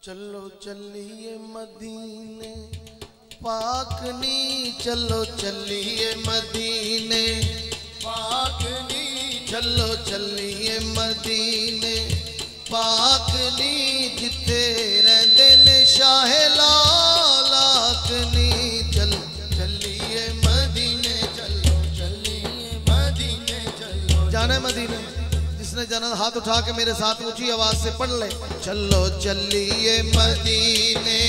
चलो चलिए मदीने पाक नी, चलो चलिए मदीने पाक नी, चलो चलिए मदीने पाक नी, जिथे रहंदे ने शाहे लालाक नी। चलो चलिए मदीने, चलो चलिए मदीने, चलो जाना है मदीने। जिसने जाना हाथ उठा के मेरे साथ ऊंची आवाज से पढ़ ले। चलो चलिए मदीने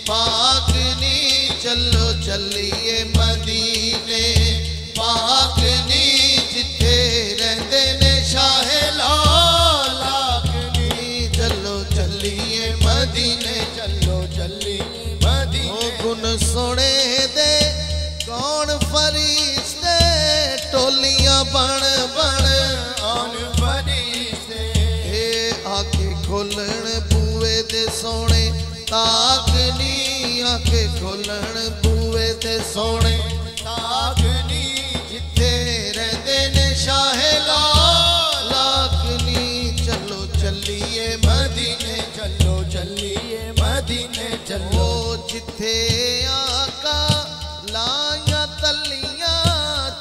पाक नी, चलो चलिए मदीने पाक नी, जिथे रहंदे ने शाहे लालाक नी। चलो चलिए मदीने, चलो चलिए मदीने। ओ गुन सोने दे कौन फरिश्ते टोलियां बन बन आन फरिश्ते आके खोलन बूए दे सोने ताक नी, आके खोलन बूए दे सोने ताक नी, जिथे रहंदे ने शाहे लालाक नी। चलो चलिए मदीने, चलो चलिए मदीने, चलो ओ जिथे आका लाया तलियां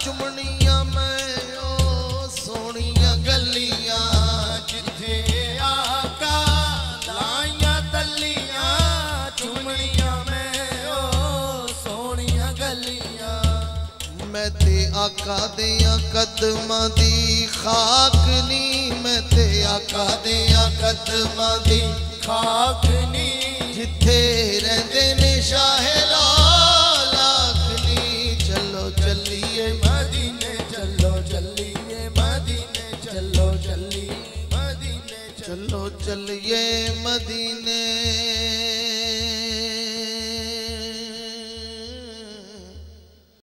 चुमनियां मैं ओ सोनियां गलियां। जिथे आका लाइया तलियां चुमनियां में ओ सोनिया गलियां। मैं ते आका दियां कदमां दी खाक नी, मैं ते आका दियां कदमां दी खाक